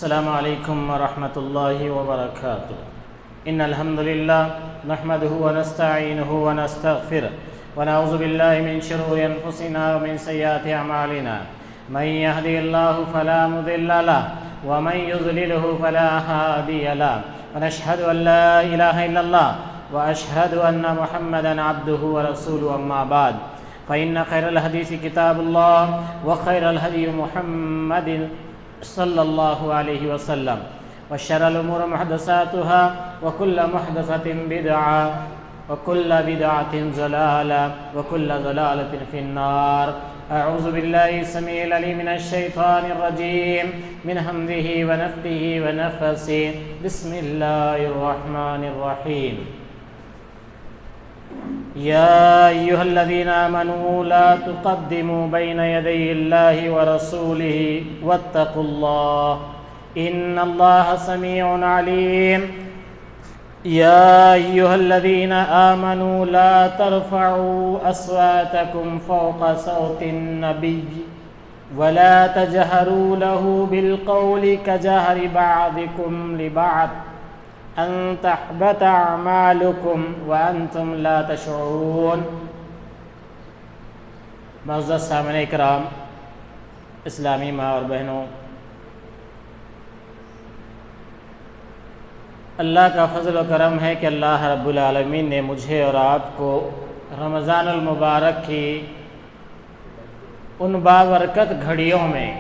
السلام علیکم ورحمۃ اللہ وبرکاتہ ان الحمد للہ نحمده ونستعینه ونستغفره ونعوذ باللہ من شرور انفسنا ومن سیئات اعمالنا من يهده الله فلا مضل له ومن يضلله فلا هادي له ونشهد ان لا اله الا الله واشهد ان محمدا عبده ورسوله اما بعد فان خير الحديث كتاب الله وخير الهدي محمد صلی اللہ علیہ وسلم وشر الامور محدثاتها وكل محدثة بدعة وكل بدعة ضلالة وكل ضلالة في النار اعوذ بالله السميع العليم من الشيطان الرجيم من همزه ونفثه ونفثه بسم الله الرحمن الرحيم يا أيها الذين آمنوا لا تقدموا بين يدي الله ورسوله واتقوا الله إن الله سميع عليم يا أيها الذين آمنوا لا ترفعوا أصواتكم فوق صوت النبي ولا تجهروا له بالقول كجهر بعضكم لبعض ان تحبط اعمالکم وانتم لا تشعرون۔ معزز سامعین کرام، اسلامی ماں اور بہنوں، اللہ کا فضل و کرم ہے کہ اللہ رب العالمین نے مجھے اور آپ کو رمضان المبارک کی ان بابرکت گھڑیوں میں،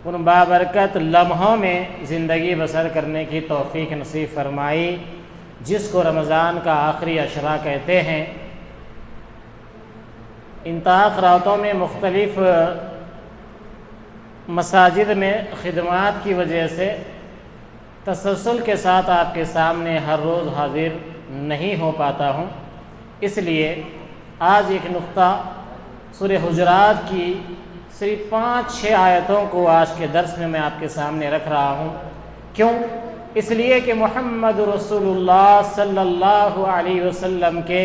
ان بابرکت لمحوں میں زندگی بسر کرنے کی توفیق نصیب فرمائی، جس کو رمضان کا آخری عشرہ کہتے ہیں۔ ان طاق راتوں میں مختلف مساجد میں خدمات کی وجہ سے تسلسل کے ساتھ آپ کے سامنے ہر روز حاضر نہیں ہو پاتا ہوں، اس لیے آج ایک نقطہ سورہ حجرات کی صرف 5-6 آیتوں کو آج کے درس میں آپ کے سامنے رکھ رہا ہوں۔ کیوں؟ اس لیے کہ محمد رسول اللہ صلی اللہ علیہ وسلم کے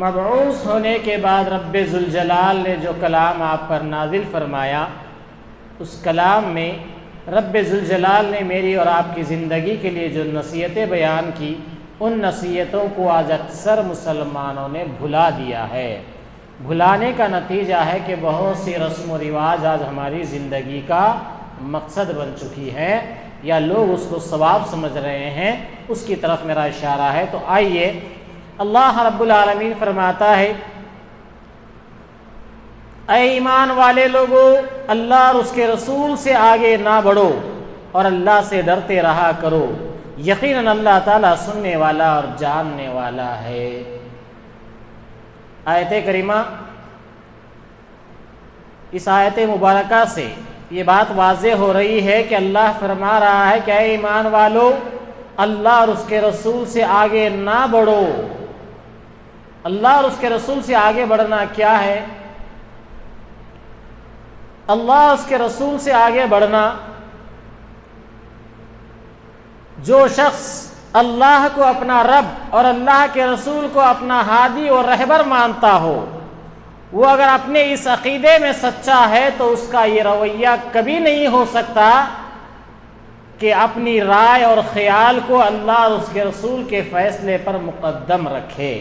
مبعوث ہونے کے بعد رب ذوالجلال نے جو کلام آپ پر نازل فرمایا، اس کلام میں رب ذوالجلال نے میری اور آپ کی زندگی کے لیے جو نصیحتیں بیان کی، ان نصیحتوں کو آج اکثر مسلمانوں نے بھلا دیا ہے۔ بھلانے کا نتیجہ ہے کہ بہت سی رسم و رواج آج ہماری زندگی کا مقصد بن چکی ہے، یا لوگ اس کو ثواب سمجھ رہے ہیں، اس کی طرف میرا اشارہ ہے۔ تو آئیے، اللہ رب العالمین فرماتا ہے، اے ایمان والے لوگو، اللہ اور اس کے رسول سے آگے نہ بڑھو اور اللہ سے ڈرتے رہا کرو، یقیناً اللہ تعالیٰ سننے والا اور جاننے والا ہے۔ آیت کریمہ، اس آیت مبارکہ سے یہ بات واضح ہو رہی ہے کہ اللہ فرما رہا ہے کہ اے ایمان والو، اللہ اور اس کے رسول سے آگے نہ بڑھو۔ اللہ اور اس کے رسول سے آگے بڑھنا کیا ہے؟ اللہ اور اس کے رسول سے آگے بڑھنا، جو شخص اللہ کو اپنا رب اور اللہ کے رسول کو اپنا ہادی اور رہبر مانتا ہو، وہ اگر اپنے اس عقیدے میں سچا ہے تو اس کا یہ رویہ کبھی نہیں ہو سکتا کہ اپنی رائے اور خیال کو اللہ اور اس کے رسول کے فیصلے پر مقدم رکھے۔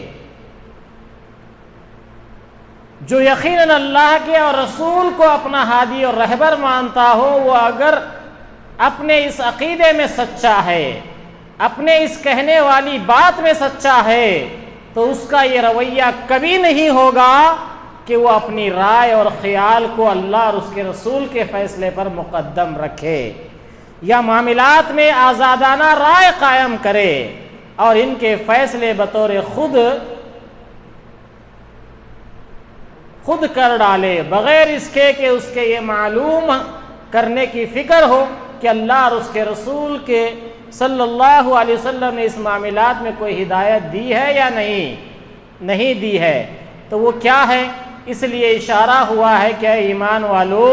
جو یقیناً اللہ کے اور رسول کو اپنا ہادی اور رہبر مانتا ہو، وہ اگر اپنے اس عقیدے میں سچا ہے، اپنے اس کہنے والی بات میں سچا ہے، تو اس کا یہ رویہ کبھی نہیں ہوگا کہ وہ اپنی رائے اور خیال کو اللہ اور اس کے رسول کے فیصلے پر مقدم رکھے، یا معاملات میں آزادانہ رائے قائم کرے اور ان کے فیصلے بطور خود کر ڈالے، بغیر اس کے کہ اس کے یہ معلوم کرنے کی فکر ہو کہ اللہ اور اس کے رسول کے صلی اللہ علیہ وسلم نے اس معاملات میں کوئی ہدایت دی ہے یا نہیں دی ہے۔ تو وہ کیا ہے؟ اس لیے اشارہ ہوا ہے کہ اے ایمان والو،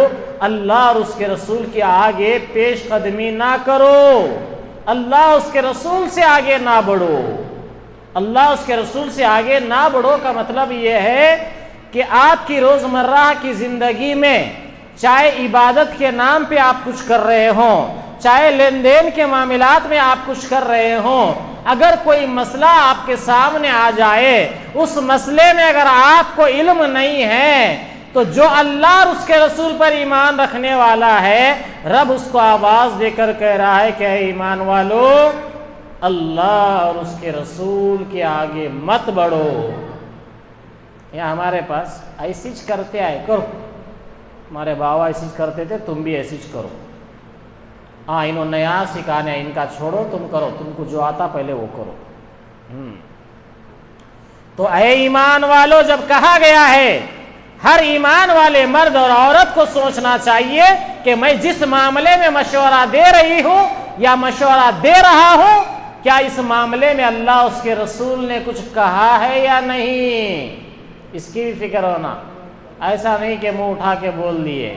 اللہ اور اس کے رسول کے آگے پیش قدمی نہ کرو، اللہ اور اس کے رسول سے آگے نہ بڑھو۔ اللہ اور اس کے رسول سے آگے نہ بڑھو کا مطلب یہ ہے کہ آپ کی روزمرہ کی زندگی میں چاہے عبادت کے نام پہ آپ کچھ کر رہے ہوں، چاہے لین دین کے معاملات میں آپ کچھ کر رہے ہوں، اگر کوئی مسئلہ آپ کے سامنے آ جائے، اس مسئلے میں اگر آپ کو علم نہیں ہے، تو جو اللہ اور اس کے رسول پر ایمان رکھنے والا ہے، رب اس کو آواز دے کر کہہ رہا ہے کہ اے ایمان والو، اللہ اور اس کے رسول کے آگے مت بڑھو۔ یا ہمارے پاس ایسی کرتے آئے کرو، ہمارے باوا ایسی کرتے تھے، تم بھی ایسی کرو۔ ہاں انہوں نے نیا سکھانے، ان کا چھوڑو، تم کرو، تم کو جو آتا پہلے وہ کرو۔ تو اے ایمان والو جب کہا گیا ہے، ہر ایمان والے مرد اور عورت کو سوچنا چاہیے کہ میں جس معاملے میں مشورہ دے رہی ہوں یا مشورہ دے رہا ہوں، کیا اس معاملے میں اللہ اس کے رسول نے کچھ کہا ہے یا نہیں، اس کی بھی فکر ہونا۔ ایسا نہیں کہ منہ اٹھا کے بول دیے۔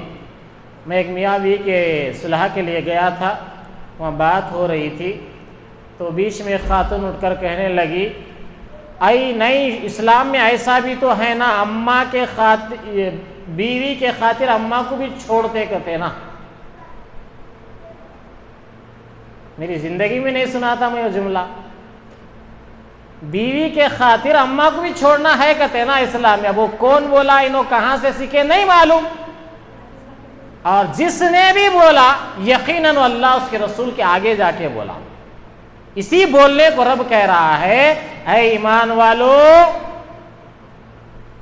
میں ایک میاں بیوی کے صلح کے لیے گیا تھا، وہاں بات ہو رہی تھی، تو بیچ میں ایک خاتون اٹھ کر کہنے لگی، نہیں اسلام میں ایسا بھی تو ہے نا، اماں کے خاطر، بیوی کے خاطر اماں کو بھی چھوڑتے کہتے نا۔ میری زندگی میں نہیں سنا تھا میں وہ جملہ، بیوی کے خاطر اماں کو بھی چھوڑنا ہے کہتے نا اسلام میں۔ اب وہ کون بولا، انہوں کہاں سے سیکھے نہیں معلوم، اور جس نے بھی بولا یقیناً اللہ اس کے رسول کے آگے جا کے بولا۔ اسی بولنے کو رب کہہ رہا ہے، اے ایمان والو،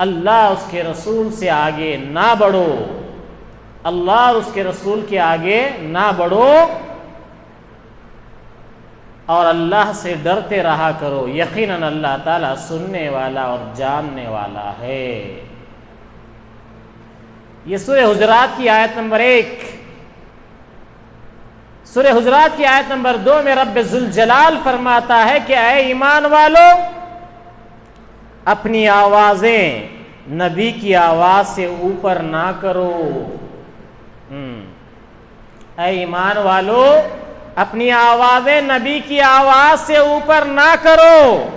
اللہ اس کے رسول سے آگے نہ بڑھو، اللہ اور اس کے رسول کے آگے نہ بڑھو، اور اللہ سے ڈرتے رہا کرو، یقیناً اللہ تعالیٰ سننے والا اور جاننے والا ہے۔ یہ سورہ حجرات کی آیت نمبر 1۔ سورہ حجرات کی آیت نمبر 2 میں رب ذوالجلال فرماتا ہے کہ اے ایمان والو، اپنی آوازیں نبی کی آواز سے اوپر نہ کرو۔ اے ایمان والو، اپنی آوازیں نبی کی آواز سے اوپر نہ کرو،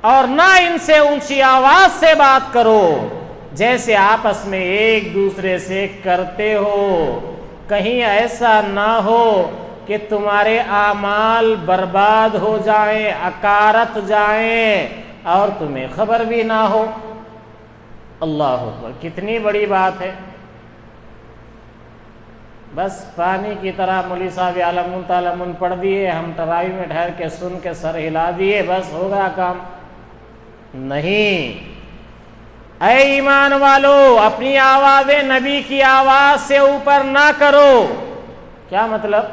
اور نہ ان سے اونچی آواز سے بات کرو جیسے آپس میں ایک دوسرے سے کرتے ہو، کہیں ایسا نہ ہو کہ تمہارے اعمال برباد ہو جائیں، اکارت جائیں، اور تمہیں خبر بھی نہ ہو۔ اللہ اکبر، کتنی بڑی بات ہے۔ بس پانی کی طرح مولوی صاحب عالمون تعلمون پڑھ دیے، ہم تراویح میں ٹھہر کے سن کے سر ہلا دیے، بس ہو گیا کام۔ نہیں، اے ایمان والو، اپنی آوازیں نبی کی آواز سے اوپر نہ کرو۔ کیا مطلب؟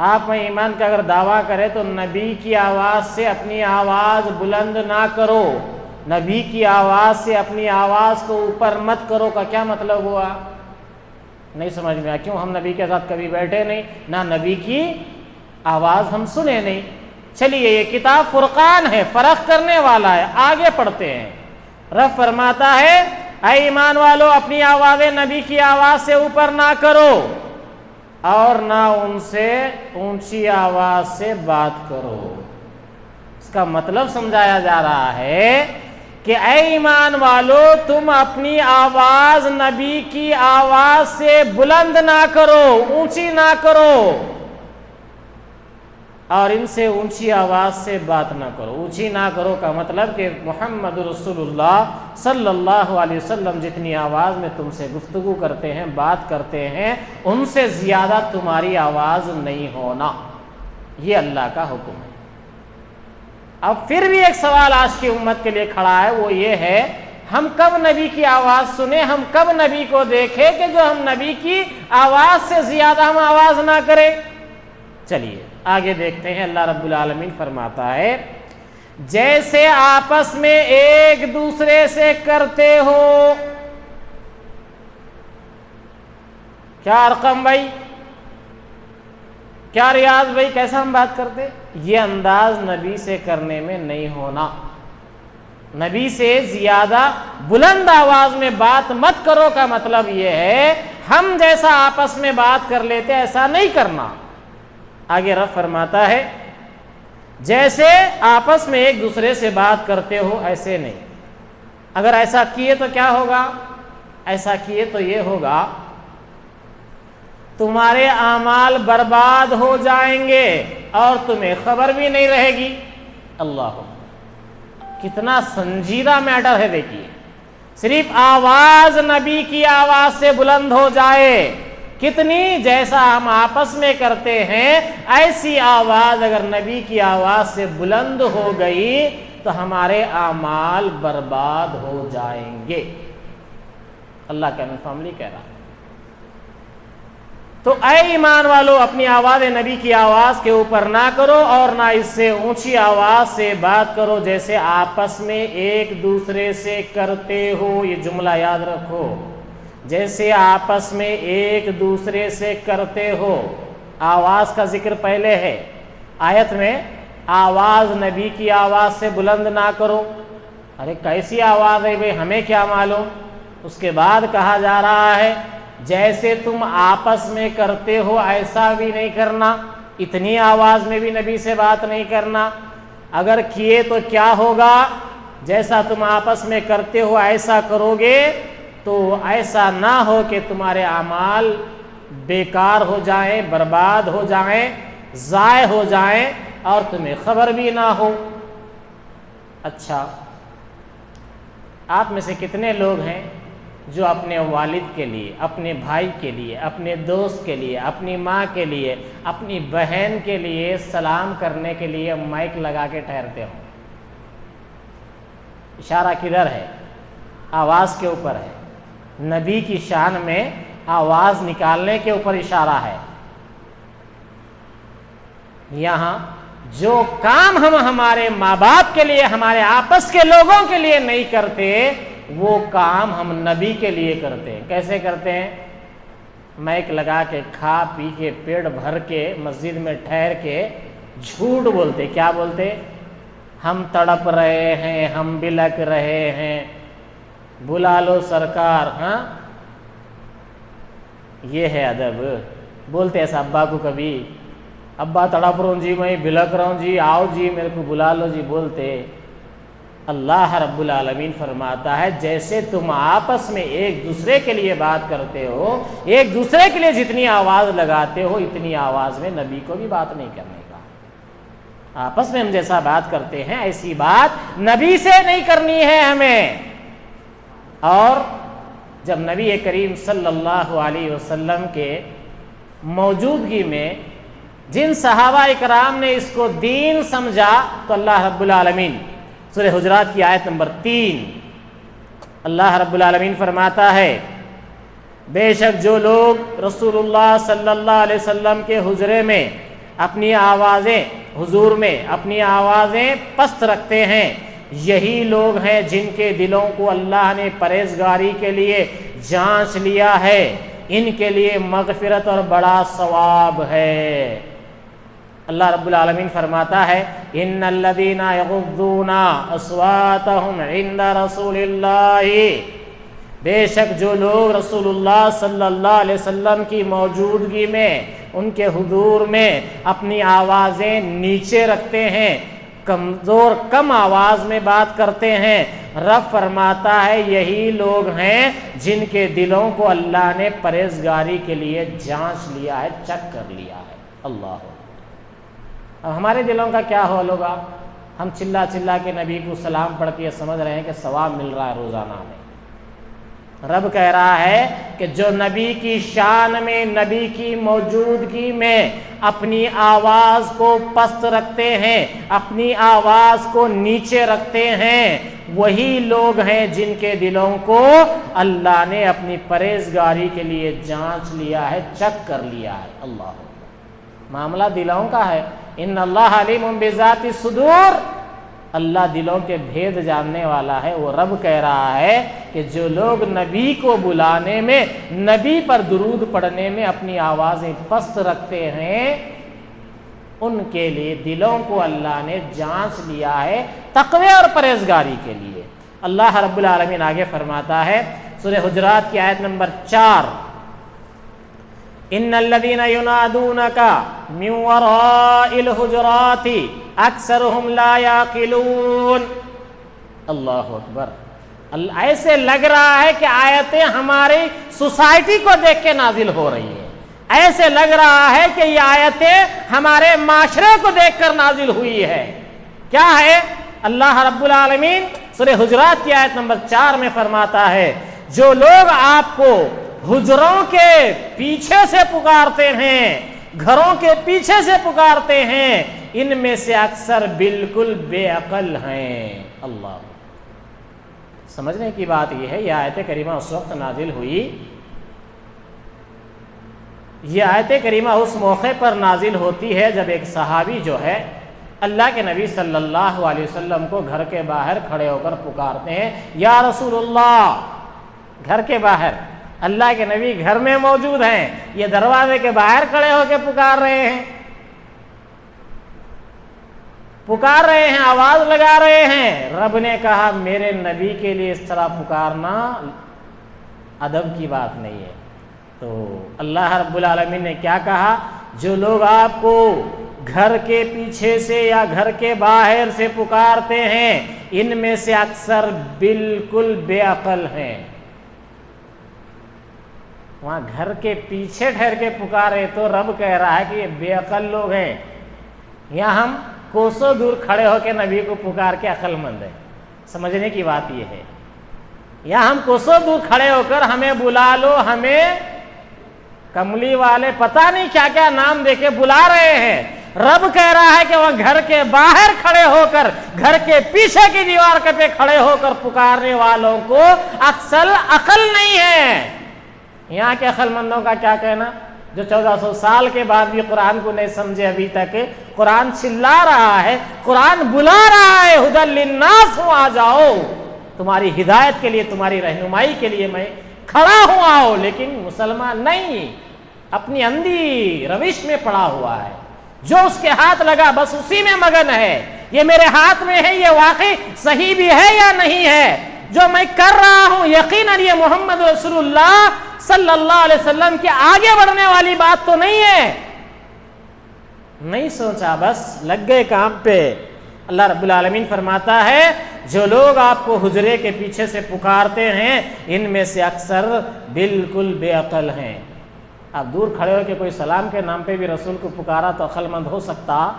آپ میں ایمان کا اگر دعویٰ کرے تو نبی کی آواز سے اپنی آواز بلند نہ کرو، نبی کی آواز سے اپنی آواز کو اوپر مت کرو کا کیا مطلب ہوا؟ نہیں سمجھ میں آیا۔ کیوں؟ ہم نبی کے ساتھ کبھی بیٹھے نہیں، نہ نبی کی آواز ہم سنے نہیں۔ چلیے، یہ کتاب فرقان ہے، فرق کرنے والا ہے، آگے پڑھتے ہیں۔ رب فرماتا ہے، اے ایمان والو، اپنی آوازیں نبی کی آواز سے اوپر نہ کرو، اور نہ ان سے اونچی آواز سے بات کرو۔ اس کا مطلب سمجھایا جا رہا ہے کہ اے ایمان والو، تم اپنی آواز نبی کی آواز سے بلند نہ کرو، اونچی نہ کرو، اور ان سے اونچی آواز سے بات نہ کرو۔ اونچی نہ کرو کا مطلب کہ محمد رسول اللہ صلی اللہ علیہ وسلم جتنی آواز میں تم سے گفتگو کرتے ہیں، بات کرتے ہیں، ان سے زیادہ تمہاری آواز نہیں ہونا۔ یہ اللہ کا حکم ہے۔ اب پھر بھی ایک سوال آج کی امت کے لیے کھڑا ہے، وہ یہ ہے، ہم کب نبی کی آواز سنیں، ہم کب نبی کو دیکھیں کہ جو ہم نبی کی آواز سے زیادہ ہم آواز نہ کریں؟ چلیے آگے دیکھتے ہیں۔ اللہ رب العالمین فرماتا ہے، جیسے آپس میں ایک دوسرے سے کرتے ہو۔ کیا ارقم بھائی، کیا ریاض بھائی، کیسا ہم بات کرتے؟ یہ انداز نبی سے کرنے میں نہیں ہونا۔ نبی سے زیادہ بلند آواز میں بات مت کرو کا مطلب یہ ہے ہم جیسا آپس میں بات کر لیتے ایسا نہیں کرنا۔ آگے رب فرماتا ہے، جیسے آپس میں ایک دوسرے سے بات کرتے ہو ایسے نہیں۔ اگر ایسا کیے تو کیا ہوگا؟ ایسا کیے تو یہ ہوگا تمہارے اعمال برباد ہو جائیں گے اور تمہیں خبر بھی نہیں رہے گی۔ اللہ کتنا سنجیدہ میٹر ہے، دیکھیے صرف آواز نبی کی آواز سے بلند ہو جائے، کتنی جیسا ہم آپس میں کرتے ہیں ایسی آواز اگر نبی کی آواز سے بلند ہو گئی تو ہمارے اعمال برباد ہو جائیں گے۔ اللہ کا فیملی کہہ رہا ہے۔ تو اے ایمان والو، اپنی آواز نبی کی آواز کے اوپر نہ کرو اور نہ اس سے اونچی آواز سے بات کرو جیسے آپس میں ایک دوسرے سے کرتے ہو۔ یہ جملہ یاد رکھو، جیسے آپس میں ایک دوسرے سے کرتے ہو۔ آواز کا ذکر پہلے ہے آیت میں، آواز نبی کی آواز سے بلند نہ کرو۔ ارے کیسی آواز ہے بھئی، ہمیں کیا معلوم؟ اس کے بعد کہا جا رہا ہے جیسے تم آپس میں کرتے ہو ایسا بھی نہیں کرنا، اتنی آواز میں بھی نبی سے بات نہیں کرنا۔ اگر کیے تو کیا ہوگا؟ جیسا تم آپس میں کرتے ہو ایسا کرو گے تو ایسا نہ ہو کہ تمہارے اعمال بیکار ہو جائیں، برباد ہو جائیں، ضائع ہو جائیں اور تمہیں خبر بھی نہ ہو۔ اچھا، آپ میں سے کتنے لوگ ہیں جو اپنے والد کے لیے، اپنے بھائی کے لیے، اپنے دوست کے لیے، اپنی ماں کے لیے، اپنی بہن کے لیے سلام کرنے کے لیے مائک لگا کے ٹھہرتے ہوں؟ اشارہ کدھر ہے؟ آواز کے اوپر ہے۔ نبی کی شان میں آواز نکالنے کے اوپر اشارہ ہے۔ یہاں جو کام ہم ہمارے ماں باپ کے لیے، ہمارے آپس کے لوگوں کے لیے نہیں کرتے، وہ کام ہم نبی کے لیے کرتے ہیں۔ کیسے کرتے ہیں؟ مائک لگا کے، کھا پی کے، پیٹ بھر کے، مسجد میں ٹھہر کے جھوٹ بولتے۔ کیا بولتے؟ ہم تڑپ رہے ہیں، ہم بلک رہے ہیں، بلا لو سرکار۔ ہاں، یہ ہے ادب؟ بولتے ایسا ابا کو کبھی؟ ابا تڑپ رہا ہوں جی، میں بلک رہا ہوں جی، آؤ جی میرے کو بلا لو جی، بولتے؟ اللہ رب العالمین فرماتا ہے جیسے تم آپس میں ایک دوسرے کے لیے بات کرتے ہو، ایک دوسرے کے لیے جتنی آواز لگاتے ہو اتنی آواز میں نبی کو بھی بات نہیں کرنے کا۔ آپس میں ہم جیسا بات کرتے ہیں ایسی بات نبی سے نہیں کرنی ہے ہمیں۔ اور جب نبی کریم صلی اللہ علیہ وسلم کے موجودگی میں جن صحابہ اکرام نے اس کو دین سمجھا تو اللہ رب العالمین سورہ حجرات کی آیت نمبر 3 اللہ رب العالمین فرماتا ہے بے شک جو لوگ رسول اللہ صلی اللہ علیہ وسلم کے حجرے میں اپنی آوازیں حضور میں اپنی آوازیں پست رکھتے ہیں، یہی لوگ ہیں جن کے دلوں کو اللہ نے پرہیزگاری کے لیے جانچ لیا ہے، ان کے لیے مغفرت اور بڑا ثواب ہے۔ اللہ رب العالمین فرماتا ہے ان الذین یغضون اصواتهم عند رسول اللہ، بے شک جو لوگ رسول اللہ صلی اللہ علیہ وسلم کی موجودگی میں ان کے حضور میں اپنی آوازیں نیچے رکھتے ہیں، کمزور کم آواز میں بات کرتے ہیں، رب فرماتا ہے یہی لوگ ہیں جن کے دلوں کو اللہ نے پرہیزگاری کے لیے جانچ لیا ہے، چیک کر لیا ہے۔ اللہ، اب ہمارے دلوں کا کیا حال ہوگا؟ ہم چلا چلا کے نبی کو سلام پڑھ کے سمجھ رہے ہیں کہ ثواب مل رہا ہے روزانہ میں۔ رب کہہ رہا ہے کہ جو نبی کی شان میں نبی کی موجودگی میں اپنی آواز کو پست رکھتے ہیں، اپنی آواز کو نیچے رکھتے ہیں، وہی لوگ ہیں جن کے دلوں کو اللہ نے اپنی پرہیزگاری کے لیے جانچ لیا ہے، چیک کر لیا ہے۔ اللہ، معاملہ دلوں کا ہے۔ ان اللہ علیم بذات الصدور، اللہ دلوں کے بھید جاننے والا ہے۔ وہ رب کہہ رہا ہے کہ جو لوگ نبی کو بلانے میں، نبی پر درود پڑھنے میں اپنی آوازیں پست رکھتے ہیں، ان کے لیے دلوں کو اللہ نے جانچ لیا ہے تقوی اور پرہیزگاری کے لیے۔ اللہ رب العالمین آگے فرماتا ہے سورہ حجرات کی آیت نمبر 4 ان الذين ينادونك من وراء الحجرات اکثرهم لا يعقلون۔ اللہ اکبر، ایسے لگ رہا ہے کہ آیتیں ہماری سوسائٹی کو دیکھ کے نازل ہو رہی ہیں، ایسے لگ رہا ہے کہ یہ آیتیں ہمارے معاشرے کو دیکھ کر نازل ہوئی ہے۔ کیا ہے؟ اللہ رب العالمین سورہ حجرات کی آیت نمبر 4 میں فرماتا ہے، جو لوگ آپ کو حجروں کے پیچھے سے پکارتے ہیں، گھروں کے پیچھے سے پکارتے ہیں، ان میں سے اکثر بالکل بے عقل ہیں۔ اللہ، سمجھنے کی بات یہ ہے، یہ آیت کریمہ اس وقت نازل ہوئی، یہ آیت کریمہ اس موقع پر نازل ہوتی ہے جب ایک صحابی جو ہے اللہ کے نبی صلی اللہ علیہ وسلم کو گھر کے باہر کھڑے ہو کر پکارتے ہیں، یا رسول اللہ۔ گھر کے باہر، اللہ کے نبی گھر میں موجود ہیں، یہ دروازے کے باہر کھڑے ہو کے پکار رہے ہیں، آواز لگا رہے ہیں۔ رب نے کہا میرے نبی کے لیے اس طرح پکارنا ادب کی بات نہیں ہے۔ تو اللہ رب العالمین نے کیا کہا؟ جو لوگ آپ کو گھر کے پیچھے سے یا گھر کے باہر سے پکارتے ہیں، ان میں سے اکثر بالکل بے عقل ہیں۔ وہاں گھر کے پیچھے ٹھہر کے پکارے تو رب کہہ رہا ہے کہ یہ بے عقل لوگ ہیں۔ یہاں ہم کوسوں دور کھڑے ہو کے نبی کو پکار کے عقل مند ہیں۔ سمجھنے کی بات یہ ہے، یہاں ہم کوسوں دور کھڑے ہو کر ہمیں بلا لو، ہمیں کملی والے پتہ نہیں کیا کیا نام دے کے بلا رہے ہیں۔ رب کہہ رہا ہے کہ وہ گھر کے باہر کھڑے ہو کر، گھر کے پیچھے کی دیوار پہ کھڑے ہو کر پکارنے والوں کو اکثر عقل نہیں ہے۔ یہاں کے عقل مندوں کا کیا کہنا، جو 1400 سال کے بعد بھی قرآن کو نہیں سمجھے، ابھی تک قرآن چلا رہا ہے، قرآن بلا رہا ہے، ھدی للناس ہوں، آ جاؤ، تمہاری ہدایت کے لیے، تمہاری رہنمائی کے لیے میں کھڑا ہوں، آؤ۔ لیکن مسلمان نہیں، اپنی اندھی روش میں پڑا ہوا ہے، جو اس کے ہاتھ لگا بس اسی میں مگن ہے۔ یہ میرے ہاتھ میں ہے، یہ واقعی صحیح بھی ہے یا نہیں ہے، جو میں کر رہا ہوں یقیناً یہ محمد رسول اللہ صلی اللہ علیہ وسلم کے آگے بڑھنے والی بات تو نہیں ہے۔ نہیں سوچا، بس لگ گئے کام پہ۔ اللہ رب العالمین فرماتا ہے جو لوگ آپ کو حجرے کے پیچھے سے پکارتے ہیں، ان میں سے اکثر بالکل بے عقل ہیں۔ آپ دور کھڑے ہو کے کوئی سلام کے نام پہ بھی رسول کو پکارا تو عقل مند ہو سکتا؟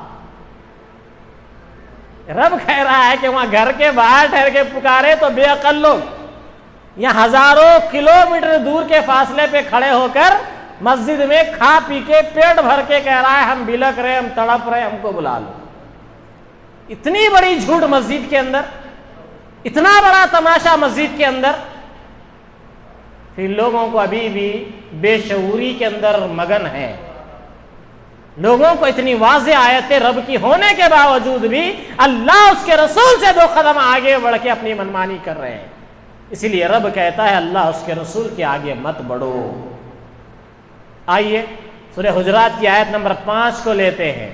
رب کہہ رہا ہے کہ وہاں گھر کے باہر ٹھہر کے پکارے تو بے عقل لوگ، یہاں ہزاروں کلومیٹر دور کے فاصلے پہ کھڑے ہو کر مسجد میں کھا پی کے پیٹ بھر کے کہہ رہا ہے ہم بلک رہے، ہم تڑپ رہے، ہم کو بلا لو۔ اتنی بڑی جھوٹ مسجد کے اندر، اتنا بڑا تماشا مسجد کے اندر، پھر لوگوں کو ابھی بھی بے شعوری کے اندر مگن ہے۔ لوگوں کو اتنی واضح آیتیں رب کی ہونے کے باوجود بھی اللہ اس کے رسول سے 2 قدم آگے بڑھ کے اپنی منمانی کر رہے ہیں۔ اسی لیے رب کہتا ہے اللہ اس کے رسول کے آگے مت بڑھو۔ آئیے سورہ حجرات کی آیت نمبر 5 کو لیتے ہیں۔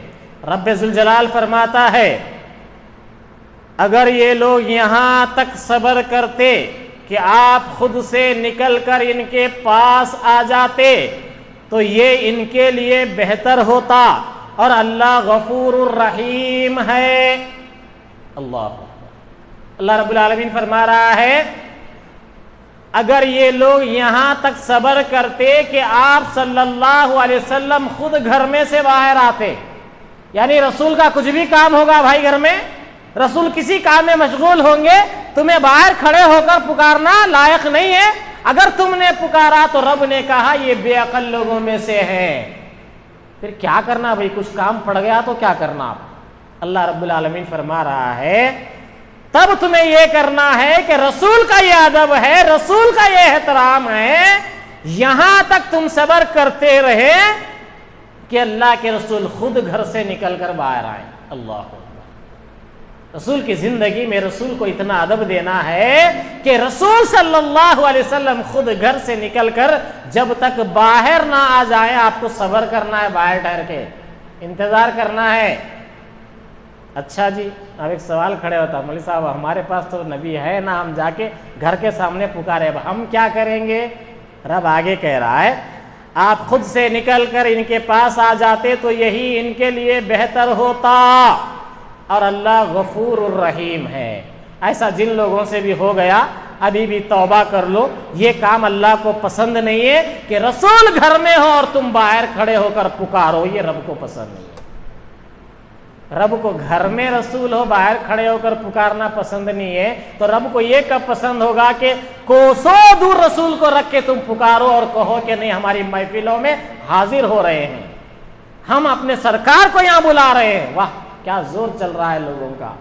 رب ذوالجلال فرماتا ہے اگر یہ لوگ یہاں تک صبر کرتے کہ آپ خود سے نکل کر ان کے پاس آ جاتے تو یہ ان کے لیے بہتر ہوتا، اور اللہ غفور الرحیم ہے۔ اللہ رب العالمین فرما رہا ہے اگر یہ لوگ یہاں تک صبر کرتے کہ آپ صلی اللہ علیہ وسلم خود گھر میں سے باہر آتے، یعنی رسول کا کچھ بھی کام ہوگا بھائی گھر میں، رسول کسی کام میں مشغول ہوں گے، تمہیں باہر کھڑے ہو کر پکارنا لائق نہیں ہے۔ اگر تم نے پکارا تو رب نے کہا یہ بے عقل لوگوں میں سے ہے۔ پھر کیا کرنا بھائی، کچھ کام پڑ گیا تو کیا کرنا؟ اللہ رب العالمین فرما رہا ہے تب تمہیں یہ کرنا ہے کہ رسول کا یہ ادب ہے، رسول کا یہ احترام ہے، یہاں تک تم صبر کرتے رہے کہ اللہ کے رسول خود گھر سے نکل کر باہر آئیں۔ اللہ رسول کی زندگی میں رسول کو اتنا ادب دینا ہے کہ رسول صلی اللہ علیہ وسلم خود گھر سے نکل کر جب تک باہر نہ آ جائیں آپ کو صبر کرنا ہے، باہر ٹھہر کے انتظار کرنا ہے۔ اچھا جی، اب ایک سوال کھڑے ہوتا، مولوی صاحب ہمارے پاس تو نبی ہے نا، ہم جا کے گھر کے سامنے پکارے، اب ہم کیا کریں گے؟ رب آگے کہہ رہا ہے آپ خود سے نکل کر ان کے پاس آ جاتے تو یہی ان کے لیے بہتر ہوتا، اور اللہ غفور الرحیم ہے۔ ایسا جن لوگوں سے بھی ہو گیا ابھی بھی توبہ کر لو۔ یہ کام اللہ کو پسند نہیں ہے کہ رسول گھر میں ہو اور تم باہر کھڑے ہو کر پکارو، یہ رب کو پسند نہیں ہے۔ رب کو گھر میں رسول ہو باہر کھڑے ہو کر پکارنا پسند نہیں ہے، تو رب کو یہ کب پسند ہوگا کہ کوسوں دور رسول کو رکھ کے تم پکارو اور کہو کہ نہیں ہماری محفلوں میں حاضر ہو رہے ہیں، ہم اپنے سرکار کو یہاں بلا رہے ہیں۔ واہ کیا زور چل رہا ہے لوگوں کا۔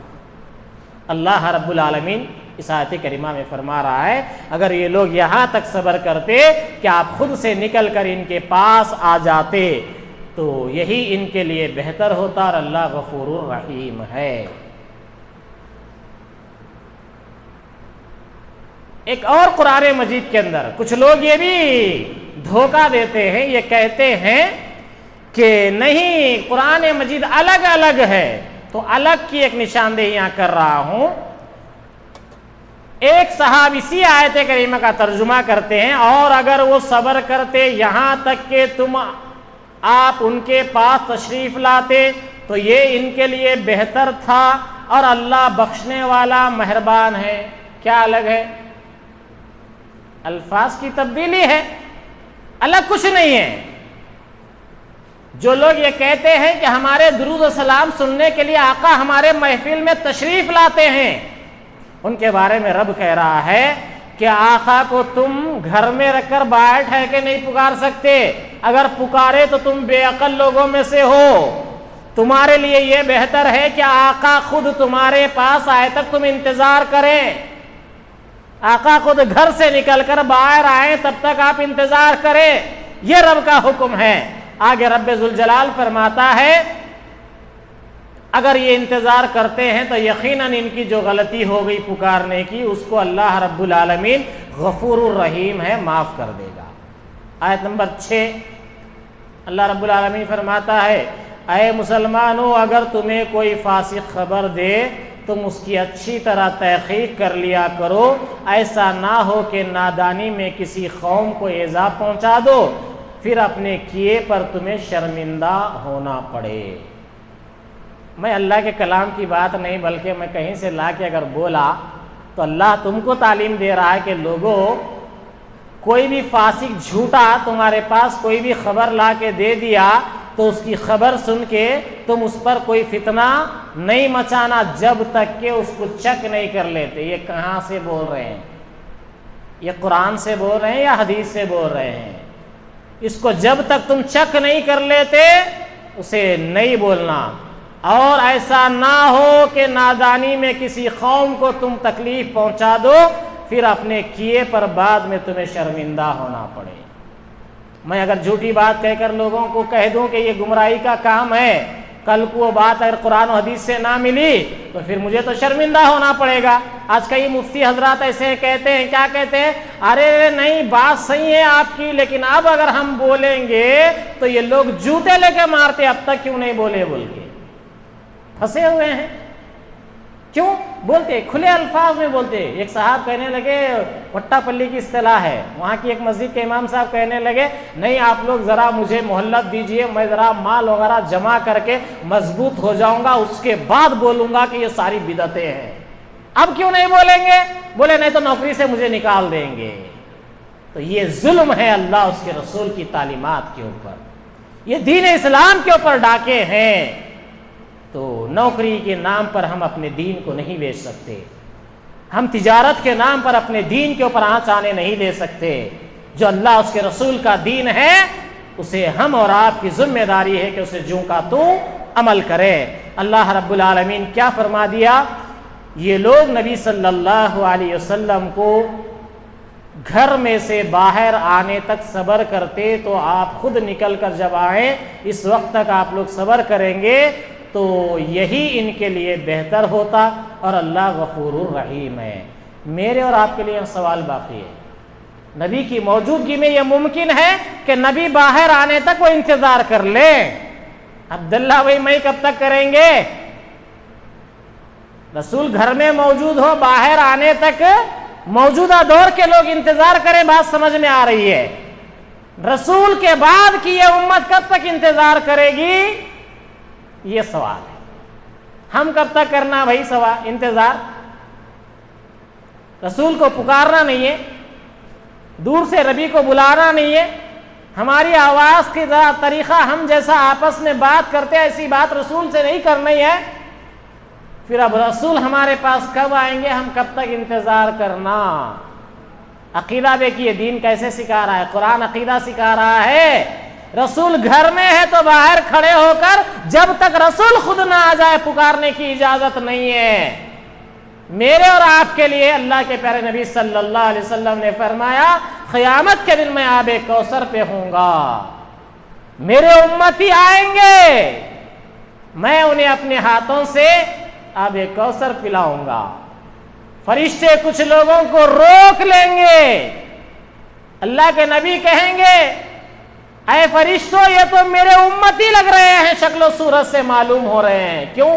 اللہ رب العالمین اس آیت کریمہ میں فرما رہا ہے اگر یہ لوگ یہاں تک صبر کرتے کہ آپ خود سے نکل کر ان کے پاس آ جاتے تو یہی ان کے لیے بہتر ہوتا، اور اللہ غفور الرحیم ہے۔ ایک اور قرآن مجید کے اندر کچھ لوگ یہ بھی دھوکہ دیتے ہیں، یہ کہتے ہیں کہ نہیں قرآن مجید الگ الگ ہے، تو الگ کی ایک نشاندہی یہاں کر رہا ہوں۔ ایک صحابی اسی آیت کریمہ کا ترجمہ کرتے ہیں، اور اگر وہ صبر کرتے یہاں تک کہ تم آپ ان کے پاس تشریف لاتے تو یہ ان کے لیے بہتر تھا، اور اللہ بخشنے والا مہربان ہے۔ کیا الگ ہے؟ الفاظ کی تبدیلی ہے، الگ کچھ نہیں ہے۔ جو لوگ یہ کہتے ہیں کہ ہمارے درود و سلام سننے کے لیے آقا ہمارے محفل میں تشریف لاتے ہیں، ان کے بارے میں رب کہہ رہا ہے کہ آقا کو تم گھر میں رکھ کر باہر ٹھہر کے نہیں پکار سکتے، اگر پکارے تو تم بے عقل لوگوں میں سے ہو۔ تمہارے لیے یہ بہتر ہے کہ آقا خود تمہارے پاس آئے تک تم انتظار کریں، آقا خود گھر سے نکل کر باہر آئے تب تک آپ انتظار کریں، یہ رب کا حکم ہے۔ آگے رب ذوالجلال فرماتا ہے اگر یہ انتظار کرتے ہیں تو یقیناً ان کی جو غلطی ہو گئی پکارنے کی اس کو اللہ رب العالمین غفور الرحیم ہے، معاف کر دے گا۔ آیت نمبر 6 اللہ رب العالمین فرماتا ہے اے مسلمانوں اگر تمہیں کوئی فاسق خبر دے تم اس کی اچھی طرح تحقیق کر لیا کرو، ایسا نہ ہو کہ نادانی میں کسی قوم کو ایذا پہنچا دو پھر اپنے کیے پر تمہیں شرمندہ ہونا پڑے۔ میں اللہ کے کلام کی بات نہیں بلکہ میں کہیں سے لا کے اگر بولا تو اللہ تم کو تعلیم دے رہا ہے کہ لوگوں کوئی بھی فاسق جھوٹا تمہارے پاس کوئی بھی خبر لا کے دے دیا تو اس کی خبر سن کے تم اس پر کوئی فتنہ نہیں مچانا جب تک کہ اس کو چیک نہیں کر لیتے۔ یہ کہاں سے بول رہے ہیں؟ یہ قرآن سے بول رہے ہیں یا حدیث سے بول رہے ہیں؟ اس کو جب تک تم چیک نہیں کر لیتے اسے نہیں بولنا، اور ایسا نہ ہو کہ نادانی میں کسی قوم کو تم تکلیف پہنچا دو پھر اپنے کیے پر بعد میں تمہیں شرمندہ ہونا پڑے۔ میں اگر جھوٹی بات کہہ کر لوگوں کو کہہ دوں کہ یہ گمراہی کا کام ہے، کل کو وہ بات اگر قرآن و حدیث سے نہ ملی تو پھر مجھے تو شرمندہ ہونا پڑے گا۔ آج کئی مفتی حضرات ایسے کہتے ہیں، کیا کہتے ہیں؟ ارے نہیں بات صحیح ہے آپ کی، لیکن اب اگر ہم بولیں گے تو یہ لوگ جوتے لے کے مارتے، اب تک کیوں نہیں بولے بول کے پھنسے ہوئے ہیں۔ کیوں بولتے؟ کھلے الفاظ میں بولتے۔ ایک صاحب کہنے لگے، وٹا پلی کی اصطلاح ہے، وہاں کی ایک مسجد کے امام صاحب کہنے لگے نہیں آپ لوگ ذرا مجھے مہلت دیجئے، میں ذرا مال وغیرہ جمع کر کے مضبوط ہو جاؤں گا، اس کے بعد بولوں گا کہ یہ ساری بدعتیں ہیں۔ اب کیوں نہیں بولیں گے؟ بولے نہیں تو نوکری سے مجھے نکال دیں گے۔ تو یہ ظلم ہے اللہ اس کے رسول کی تعلیمات کے اوپر، یہ دین اسلام کے اوپر ڈاکے ہیں۔ تو نوکری کے نام پر ہم اپنے دین کو نہیں بیچ سکتے، ہم تجارت کے نام پر اپنے دین کے اوپر آنچ آنے نہیں دے سکتے۔ جو اللہ اس کے رسول کا دین ہے اسے ہم اور آپ کی ذمہ داری ہے کہ اسے جوں کا تو عمل کرے۔ اللہ رب العالمین کیا فرما دیا؟ یہ لوگ نبی صلی اللہ علیہ وسلم کو گھر میں سے باہر آنے تک صبر کرتے تو آپ خود نکل کر جب آئیں اس وقت تک آپ لوگ صبر کریں گے تو یہی ان کے لیے بہتر ہوتا، اور اللہ غفور الرحیم ہے۔ میرے اور آپ کے لیے سوال باقی ہے، نبی کی موجودگی میں یہ ممکن ہے کہ نبی باہر آنے تک وہ انتظار کر لیں؟ عبداللہ بھائی میں کب تک کریں گے؟ رسول گھر میں موجود ہو باہر آنے تک موجودہ دور کے لوگ انتظار کریں، بات سمجھ میں آ رہی ہے؟ رسول کے بعد کی یہ امت کب تک انتظار کرے گی؟ یہ سوال ہے۔ ہم کب تک کرنا بھائی انتظار؟ رسول کو پکارنا نہیں ہے، دور سے نبی کو بلانا نہیں ہے، ہماری آواز کی طریقہ ہم جیسا آپس میں بات کرتے ہیں ایسی بات رسول سے نہیں کرنی ہے۔ پھر اب رسول ہمارے پاس کب آئیں گے، ہم کب تک انتظار کرنا۔ عقیدہ دیکھیے دین کیسے سکھا رہا ہے، قرآن عقیدہ سکھا رہا ہے۔ رسول گھر میں ہے تو باہر کھڑے ہو کر جب تک رسول خود نہ آ جائے پکارنے کی اجازت نہیں ہے۔ میرے اور آپ کے لیے اللہ کے پیارے نبی صلی اللہ علیہ وسلم نے فرمایا قیامت کے دن میں آب کوثر پہ ہوں گا، میرے امتی آئیں گے، میں انہیں اپنے ہاتھوں سے آب کوثر پلاؤں گا۔ فرشتے کچھ لوگوں کو روک لیں گے، اللہ کے نبی کہیں گے اے فرشتوں یہ تو میرے امتی لگ رہے ہیں، شکل و صورت سے معلوم ہو رہے ہیں، کیوں؟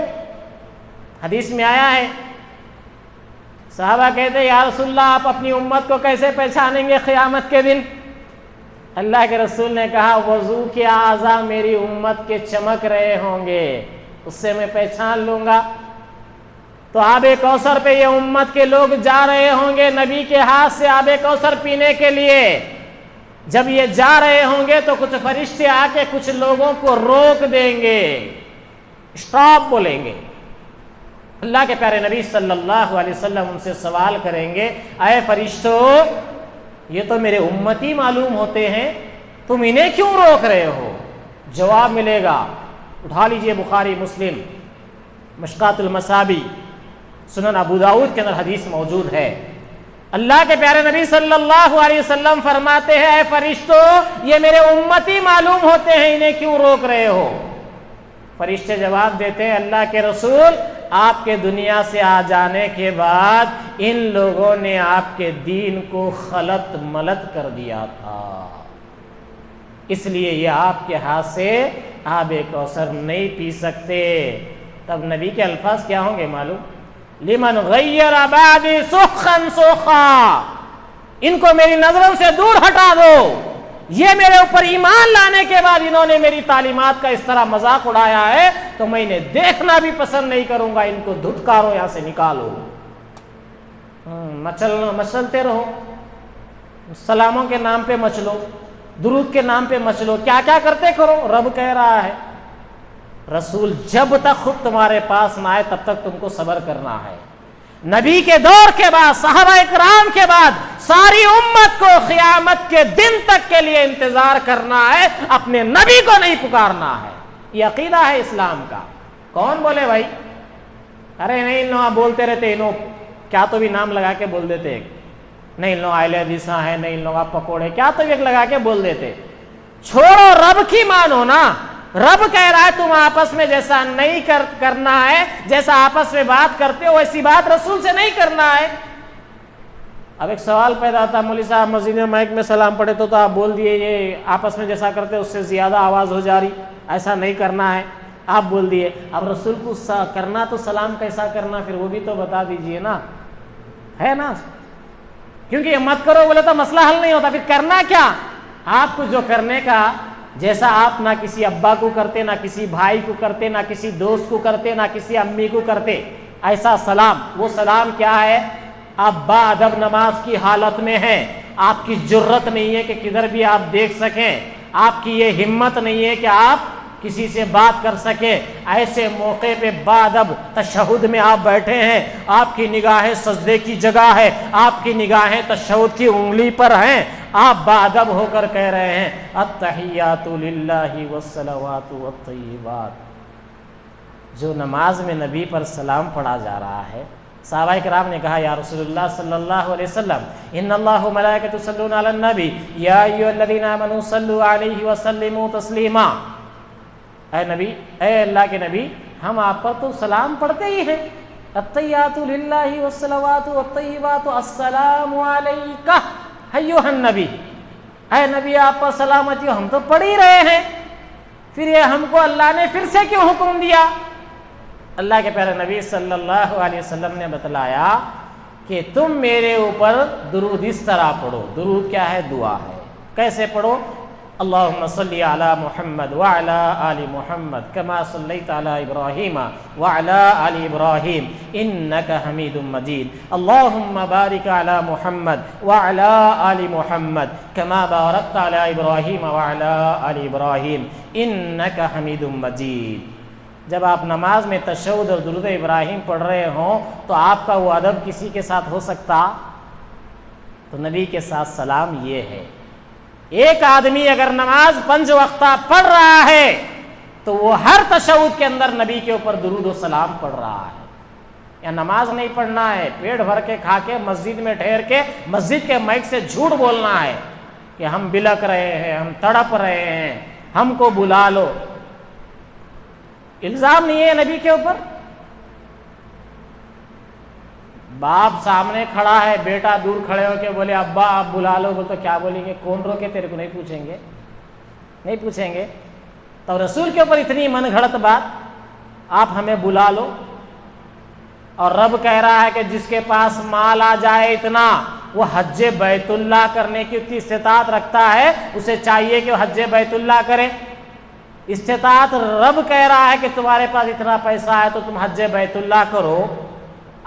حدیث میں آیا ہے، صحابہ کہتے ہیں یا رسول اللہ آپ اپنی امت کو کیسے پہچانیں گے قیامت کے دن؟ اللہ کے رسول نے کہا وضو کے اعضاء میری امت کے چمک رہے ہوں گے، اس سے میں پہچان لوں گا۔ تو آب کوثر پہ یہ امت کے لوگ جا رہے ہوں گے نبی کے ہاتھ سے آب کوثر پینے کے لیے۔ جب یہ جا رہے ہوں گے تو کچھ فرشتے آ کے کچھ لوگوں کو روک دیں گے، اسٹاپ بولیں گے۔ اللہ کے پیارے نبی صلی اللہ علیہ وسلم ان سے سوال کریں گے اے فرشتوں یہ تو میرے امتی معلوم ہوتے ہیں، تم انہیں کیوں روک رہے ہو؟ جواب ملے گا، اٹھا لیجئے بخاری مسلم، مشکات المصابی، سنن ابو داؤد کے اندر حدیث موجود ہے۔ اللہ کے پیارے نبی صلی اللہ علیہ وسلم فرماتے ہیں اے فرشتوں یہ میرے امتی معلوم ہوتے ہیں، انہیں کیوں روک رہے ہو؟ فرشتے جواب دیتے ہیں اللہ کے رسول آپ کے دنیا سے آ جانے کے بعد ان لوگوں نے آپ کے دین کو خلط ملط کر دیا تھا، اس لیے یہ آپ کے ہاتھ سے آب کوثر نہیں پی سکتے۔ تب نبی کے الفاظ کیا ہوں گے معلوم؟ لمن غیر بعدی سخا سخا، ان کو میری نظروں سے دور ہٹا دو، یہ میرے اوپر ایمان لانے کے بعد انہوں نے میری تعلیمات کا اس طرح مذاق اڑایا ہے تو میں انہیں دیکھنا بھی پسند نہیں کروں گا، ان کو دھتکارو یہاں سے نکالو۔ مچلتے رہو، سلاموں کے نام پہ مچلو، درود کے نام پہ مچلو، کیا کیا کرتے کرو، رب کہہ رہا ہے رسول جب تک خود تمہارے پاس نہ آئے تب تک تم کو صبر کرنا ہے۔ نبی کے دور کے بعد صحابہ اکرام کے بعد ساری امت کو قیامت کے دن تک کے لیے انتظار کرنا ہے، اپنے نبی کو نہیں پکارنا ہے۔ یہ عقیدہ ہے اسلام کا۔ کون بولے بھائی ارے نہیں لوگ بولتے رہتے، انہوں کیا تو بھی نام لگا کے بول دیتے، نہیں لوگ آئل حدیثہ ہیں، نہیں لوگ آپ پکوڑے، کیا تو بھی لگا کے بول دیتے۔ چھوڑو، رب کی مانو نا، رب کہہ رہا ہے تم آپس میں جیسا نہیں کرنا ہے، جیسا آپس میں بات کرتے ہو ویسی بات رسول سے نہیں کرنا ہے۔ اب ایک سوال پیدا تھا مولوی صاحب مسجد میں مائک میں سلام پڑھے تو آپ بول دیے یہ آپس میں جیسا کرتے اس سے زیادہ آواز ہو جا رہی، ایسا نہیں کرنا ہے، آپ بول دیے۔ اب رسول کو کرنا تو سلام کیسا کرنا پھر وہ بھی تو بتا دیجئے نا، ہے نا؟ کیونکہ یہ مت کرو بولے تو مسئلہ حل نہیں ہوتا، پھر کرنا کیا؟ آپ کو جو کرنے کا، جیسا آپ نہ کسی ابا کو کرتے، نہ کسی بھائی کو کرتے، نہ کسی دوست کو کرتے، نہ کسی امی کو کرتے، ایسا سلام۔ وہ سلام کیا ہے؟ آپ با ادب نماز کی حالت میں ہیں، آپ کی جرت نہیں ہے کہ کدھر بھی آپ دیکھ سکیں، آپ کی یہ ہمت نہیں ہے کہ آپ کسی سے بات کر سکیں، ایسے موقع پہ با ادب تشہد میں آپ بیٹھے ہیں، آپ کی نگاہیں سجدے کی جگہ ہے، آپ کی نگاہیں تشہد کی انگلی پر ہیں، آپ با ادب ہو کر کہہ رہے ہیں التحیات للہ والصلوات والطیبات۔ جو نماز میں نبی پر سلام پڑھا جا رہا ہے، صحابہ کرام نے کہا یا رسول اللہ صلی اللہ علیہ وسلم ان اللہ ملائکۃ یصلون علی النبی یا ایھا الذین آمنوا صلوا علیہ وسلموا تسلیما۔ اے نبی، اے اللہ کے نبی، ہم آپ پر تو سلام پڑھتے ہی ہیں، التحیات للہ والصلوات والطیبات السلام علیک ایھا النبی، اے نبی آپ پر سلامتی ہو، ہم تو پڑھ ہی رہے ہیں، پھر یہ ہم کو اللہ نے پھر سے کیوں حکم دیا؟ اللہ کے پیارے نبی صلی اللہ علیہ وسلم نے بتلایا کہ تم میرے اوپر درود اس طرح پڑھو۔ درود کیا ہے؟ دعا ہے۔ کیسے پڑھو؟ اللهم صل على محمد وعلى آل محمد كما صليت على إبراهيم وعلى آل إبراهيم إنك حميد مجيد اللهم بارك على محمد وعلى آل محمد كما باركت على إبراهيم وعلى آل إبراهيم إنك حميد مجيد۔ جب آپ نماز میں تشہد اور درود ابراہیم پڑھ رہے ہوں تو آپ کا وہ ادب کسی کے ساتھ ہو سکتا؟ تو نبی کے ساتھ سلام یہ ہے، ایک آدمی اگر نماز 5 وقتہ پڑھ رہا ہے تو وہ ہر تشہد کے اندر نبی کے اوپر درود و سلام پڑھ رہا ہے۔ یا نماز نہیں پڑھنا ہے، پیٹ بھر کے کھا کے مسجد میں ٹھہر کے مسجد کے مائک سے جھوٹ بولنا ہے کہ ہم بلک رہے ہیں، ہم تڑپ رہے ہیں، ہم کو بلا لو، الزام نہیں ہے نبی کے اوپر۔ باپ سامنے کھڑا ہے، بیٹا دور کھڑے ہو کے بولے ابا آپ بلا لو، بول تو کیا بولیں گے؟ کون روکے تیرے کو؟ نہیں پوچھیں گے، نہیں پوچھیں گے۔ تو رسول کے اوپر اتنی من گھڑت بات، آپ ہمیں بلا لو۔ اور رب کہہ رہا ہے کہ جس کے پاس مال آ جائے اتنا، وہ حج بیت اللہ کرنے کی اتنی استطاعت رکھتا ہے، اسے چاہیے کہ وہ حج بیت اللہ کرے۔ استطاعت رب کہہ رہا ہے کہ تمہارے پاس اتنا پیسہ ہے تو تم حج بیت اللہ کرو۔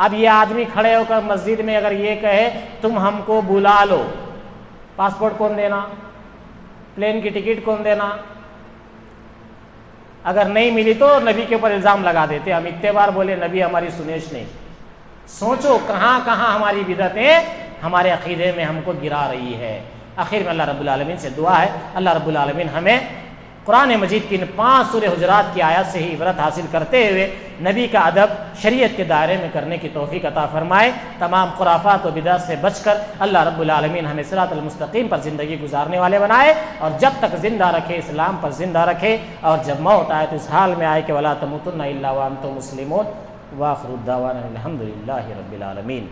اب یہ آدمی کھڑے ہو کر مسجد میں اگر یہ کہے تم ہم کو بلا لو، پاسپورٹ کون دینا؟ پلین کی ٹکٹ کون دینا؟ اگر نہیں ملی تو نبی کے اوپر الزام لگا دیتے، ہم اتنے بار بولے نبی ہماری سنیش نہیں۔ سوچو کہاں کہاں ہماری بدعتیں ہمارے عقیدے میں ہم کو گرا رہی ہے۔ آخر میں اللہ رب العالمین سے دعا ہے اللہ رب العالمین ہمیں قرآن مجید کی ان 5 سورہ حجرات کی آیات سے ہی عبرت حاصل کرتے ہوئے نبی کا ادب شریعت کے دائرے میں کرنے کی توفیق عطا فرمائے۔ تمام خرافات و بدعت سے بچ کر اللہ رب العالمین ہمیں صراط المستقیم پر زندگی گزارنے والے بنائے، اور جب تک زندہ رکھے اسلام پر زندہ رکھے، اور جب موت آئے تو اس حال میں آئے کہ ولا تموتن الا وانتم مسلمون۔ وآخر الدعوانا الحمد للہ رب العالمین۔